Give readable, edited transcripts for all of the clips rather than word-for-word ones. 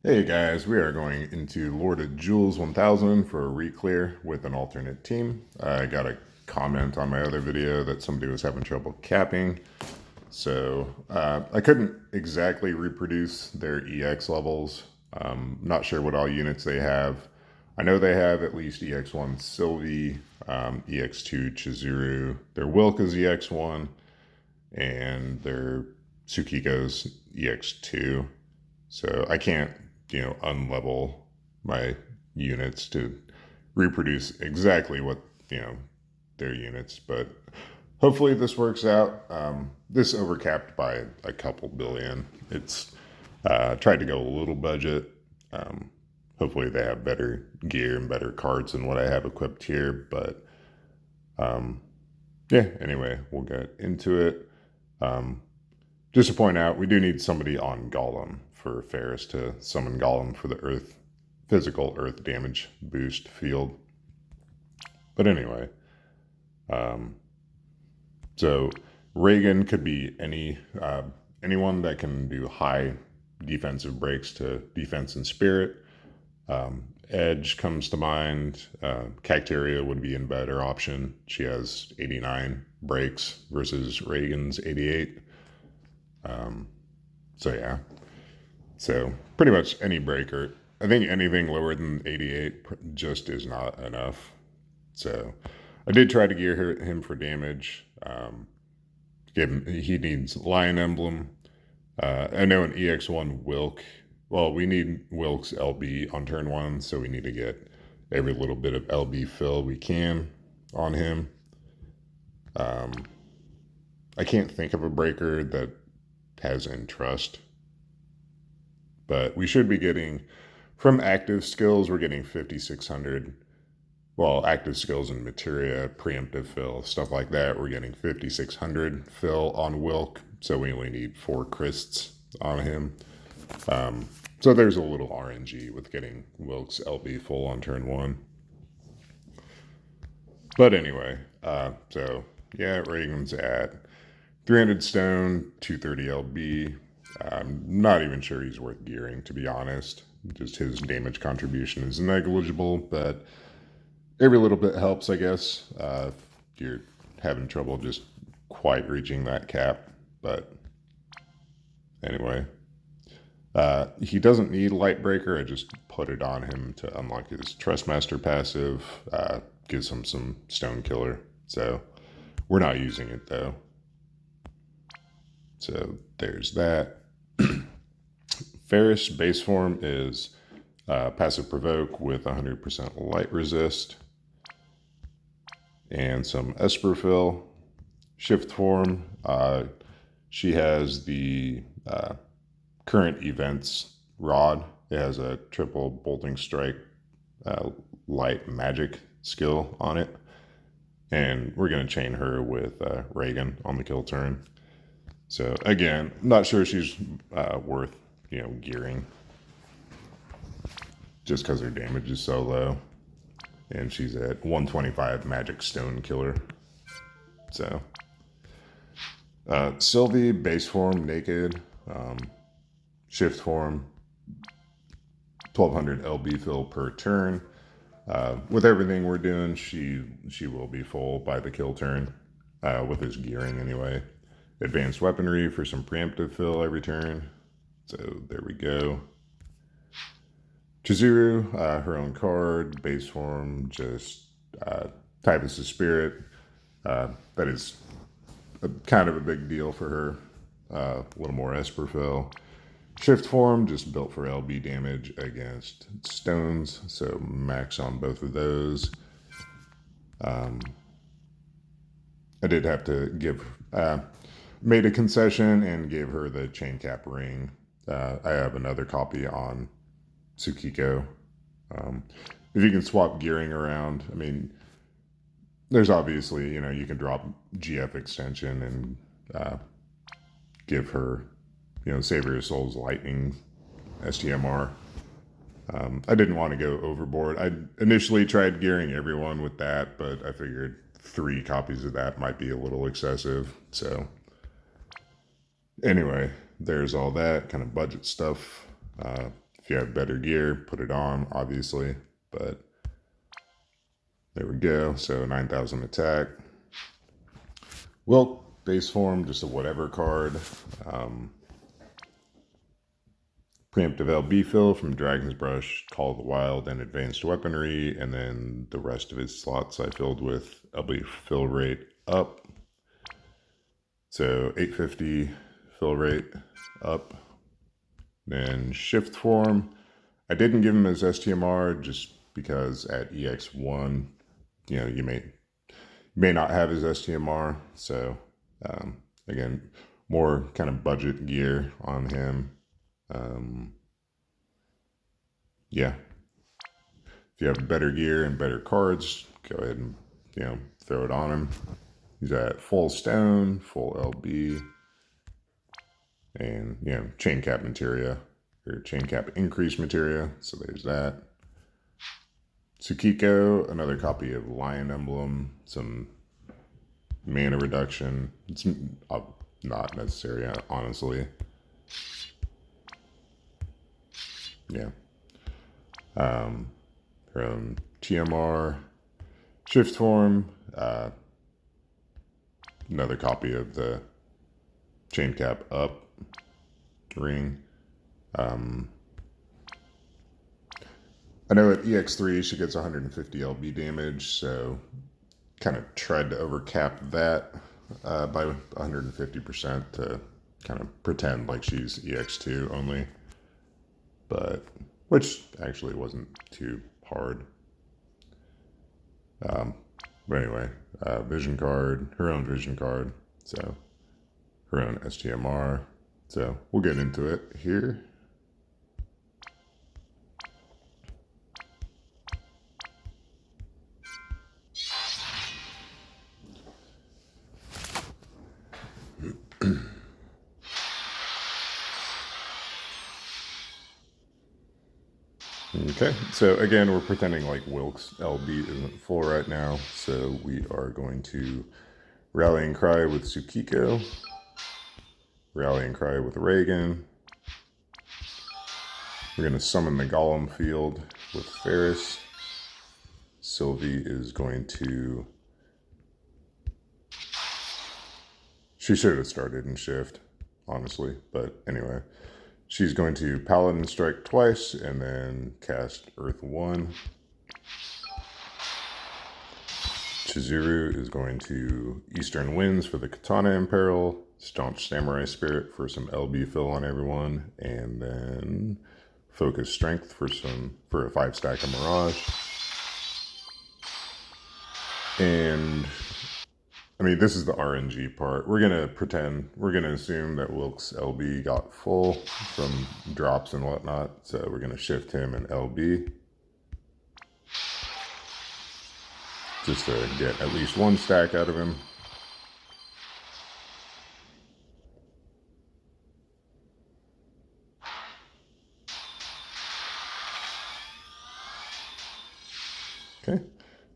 Hey guys, we are going into Lord of Jewels 1000 for a re-clear with an alternate team. I got a comment on my other video that somebody was having trouble capping, so I couldn't exactly reproduce their EX levels. Not sure what all units they have. I know they have at least EX1 Sylvie, EX2 Chizuru, their Wilk is EX1, and their Tsukiko's EX2. So I can't, unlevel my units to reproduce exactly what, their units. But hopefully this works out. This overcapped by a couple billion. It's tried to go a little budget. Hopefully they have better gear and better cards than what I have equipped here. But yeah, anyway, we'll get into it. Just to point out, we do need somebody on Golem for Ferris to summon Golem for the physical earth damage boost field. But anyway, so Reagan could be anyone that can do high defensive breaks to defense and spirit. Edge comes to mind. Cacteria would be a better option. She has 89 breaks versus Reagan's 88. So yeah, so pretty much any breaker. I think anything lower than 88 just is not enough. So I did try to gear him for damage. He needs Lion Emblem. I know an EX1 Wilk. Well, we need Wilk's LB on turn one, so we need to get every little bit of LB fill we can on him. I can't think of a breaker that has Entrust, but we should be getting from active skills, we're getting 5,600. Well, active skills and materia, preemptive fill, stuff like that, we're getting 5,600 fill on Wilk, so we only need 4 Crists on him. So there's a little RNG with getting Wilk's LB full on turn 1. But anyway, so yeah, Reagan's at 300 stone, 230 LB. I'm not even sure he's worth gearing, to be honest. Just his damage contribution is negligible, but every little bit helps, I guess, if you're having trouble just quite reaching that cap. But anyway, he doesn't need Lightbreaker. I just put it on him to unlock his Trustmaster passive. Gives him some Stone Killer. So we're not using it, though. So there's that. Ferris base form is passive provoke with 100% light resist and some Esperfill. Shift form, she has the current events rod. It has a triple bolting strike light magic skill on it, and we're going to chain her with Reagan on the kill turn. So again, not sure she's worth, gearing, just because her damage is so low, and she's at 125 magic stone killer. So Sylvie base form naked, shift form, 1200 LB fill per turn. With everything we're doing, she will be full by the kill turn, with his gearing anyway. Advanced weaponry for some preemptive fill every turn. So there we go. Chizuru, her own card, base form, just type is a spirit. That is kind of a big deal for her. A little more Esperfill. Shift form, just built for LB damage against stones, so max on both of those. I did have to made a concession and gave her the chain cap ring. I have another copy on Tsukiko. If you can swap gearing around, I mean, there's obviously, you can drop GF extension and give her, Savior of Souls Lightning STMR. I didn't want to go overboard. I initially tried gearing everyone with that, but I figured 3 copies of that might be a little excessive. So anyway, there's all that kind of budget stuff. If you have better gear, put it on, obviously, but there we go. So 9,000 attack. Wilk, base form, just a whatever card. Preemptive LB fill from Dragon's Brush, Call of the Wild, and Advanced Weaponry, and then the rest of his slots I filled with LB fill rate up. So 850 fill rate up. Then shift form. I didn't give him his STMR just because at EX1, you know, you may not have his STMR. So again, more kind of budget gear on him. Yeah, if you have better gear and better cards, go ahead and, you know, throw it on him. He's at full stone, full LB, and, you know, chain cap materia, or chain cap increase materia. So there's that. Tsukiko, another copy of Lion Emblem, some mana reduction. It's not necessary, honestly. Yeah. From TMR, shift form, another copy of the chain cap up ring. I know at EX3 she gets 150 LB damage, so kind of tried to overcap that by 150% to kind of pretend like she's EX2 only, but which actually wasn't too hard. But anyway, vision card, her own vision card, so her own STMR. So we'll get into it here. Okay, so again, we're pretending like Wilk's LB isn't full right now, so we are going to Rallying Cry with Tsukiko, Rallying Cry with Reagan. We're going to summon the Golem field with Ferris. Sylvie is going to... She should have started in shift, honestly, but anyway. She's going to Paladin Strike twice and then cast Earth 1. Chizuru is going to Eastern Winds for the Katana Imperil, Staunch Samurai Spirit for some LB fill on everyone, and then Focus Strength for a 5-stack of Mirage. And I mean, this is the RNG part. We're going to assume that Wilk's LB got full from drops and whatnot. So we're going to shift him in LB. Just to get at least one stack out of him. Okay.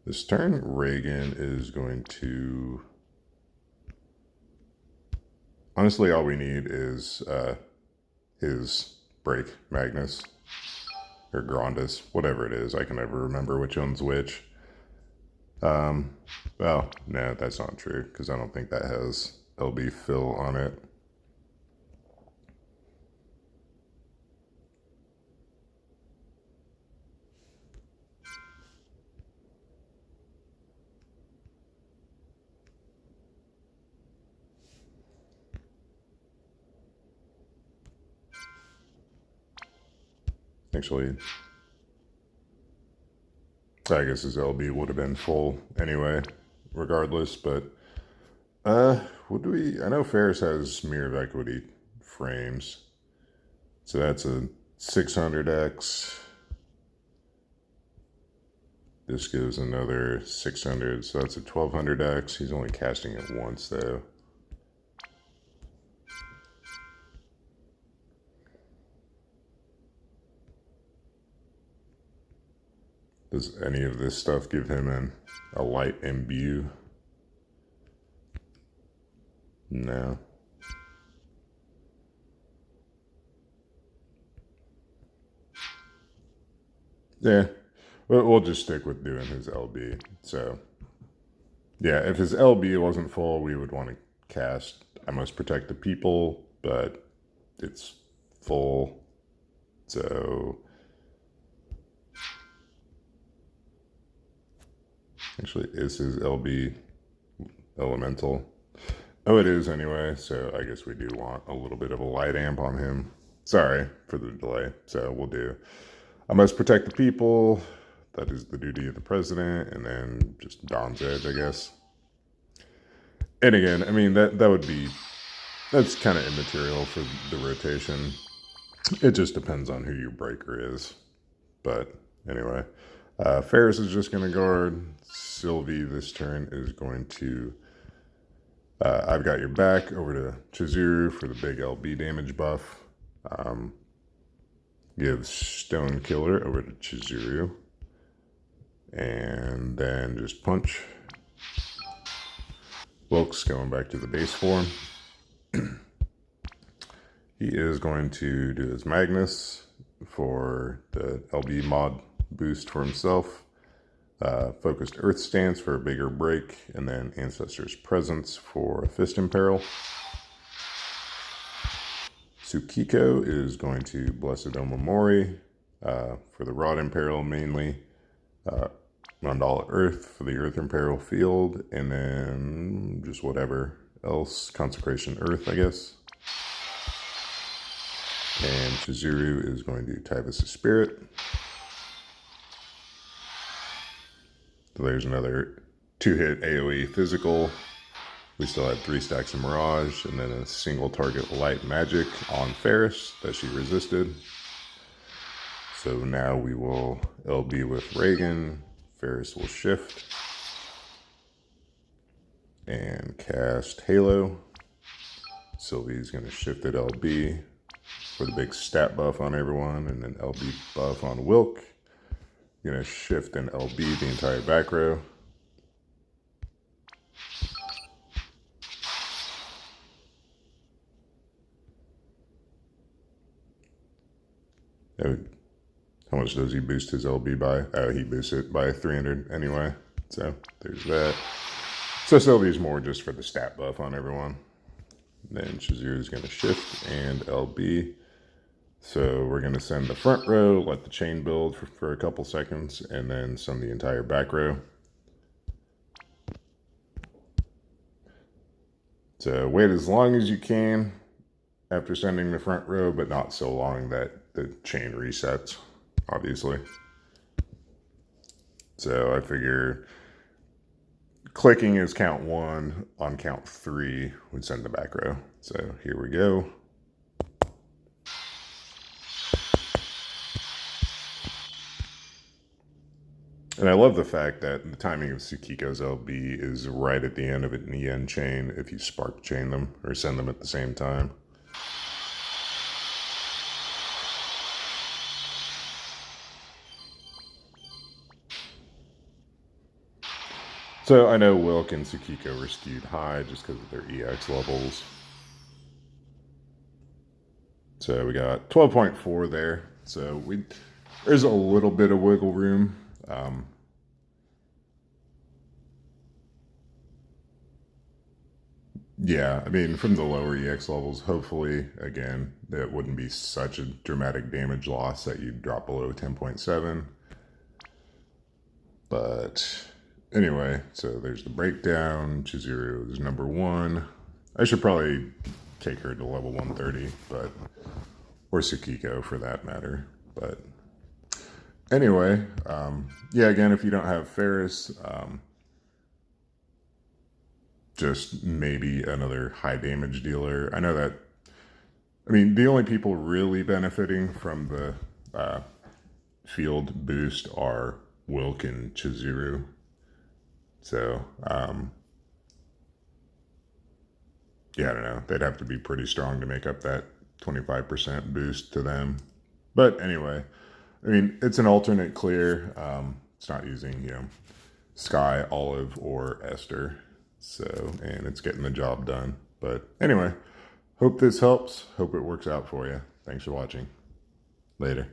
This turn, Reagan is going to... Honestly, all we need is his break, Magnus, or Grandis, whatever it is. I can never remember which one's which. Well, no, that's not true, because I don't think that has LB fill on it. Actually, I guess his LB would have been full anyway, regardless, but what do we... I know Ferris has Mirror of Equity frames, so that's a 600x. This gives another 600, so that's a 1200x. He's only casting it once, though. Does any of this stuff give him a light imbue? No. Yeah, we'll just stick with doing his LB. So, yeah, if his LB wasn't full, we would want to cast I Must Protect the People, but it's full. So, actually, is his LB elemental? Oh, it is anyway, so I guess we do want a little bit of a light amp on him. Sorry for the delay. So we'll do I Must Protect the People. That is the duty of the president, and then just Dawn's Edge, I guess. And again, I mean, that's kind of immaterial for the rotation. It just depends on who your breaker is. But anyway, Ferris is just going to guard. Sylvie this turn is going to I've Got Your Back over to Chizuru for the big LB damage buff. Give Stone Killer over to Chizuru. And then just punch. Wilkes going back to the base form. He is going to do his Magnus for the LB mod boost for himself. Focused Earth Stance for a bigger break, and then Ancestor's Presence for a Fist Imperil. Tsukiko is going to Blessed Omamori for the Rod Imperil mainly. Mandala Earth for the Earth Imperil field, and then just whatever else. Consecration Earth, I guess. And Chizuru is going to Typhus' Spirit. So there's another 2-hit AoE physical. We still had 3 stacks of Mirage, and then a single target light magic on Ferris that she resisted. So now we will LB with Reagan. Ferris will shift and cast Halo. Sylvie's going to shift at LB for the big stat buff on everyone, and then LB buff on Wilk. Going to shift and LB the entire back row. How much does he boost his LB by? Oh, he boosts it by 300 anyway. So there's that. So Sylvie's more just for the stat buff on everyone. Then Chizuru is going to shift and LB. So we're going to send the front row, let the chain build for a couple seconds, and then send the entire back row. So wait as long as you can after sending the front row, but not so long that the chain resets, obviously. So I figure clicking is count 1, on count 3 would send the back row. So here we go. And I love the fact that the timing of Tsukiko's LB is right at the end of an EN chain if you spark chain them or send them at the same time. So I know Wilk and Tsukiko were skewed high just because of their EX levels. So we got 12.4 there. So there's a little bit of wiggle room. Yeah, I mean, from the lower EX levels, hopefully, again, that wouldn't be such a dramatic damage loss that you'd drop below 10.7. But anyway, so there's the breakdown. Chizuru is number 1. I should probably take her to level 130, but or Tsukiko for that matter. But anyway, yeah, again, if you don't have Ferris, just maybe another high damage dealer. I know that, I mean, the only people really benefiting from the field boost are Wilk and Chizuru. So, yeah, I don't know. They'd have to be pretty strong to make up that 25% boost to them. But anyway, I mean, it's an alternate clear. It's not using, Sky, Olive, or Esther. So, and it's getting the job done. But anyway, hope this helps. Hope it works out for you. Thanks for watching. Later.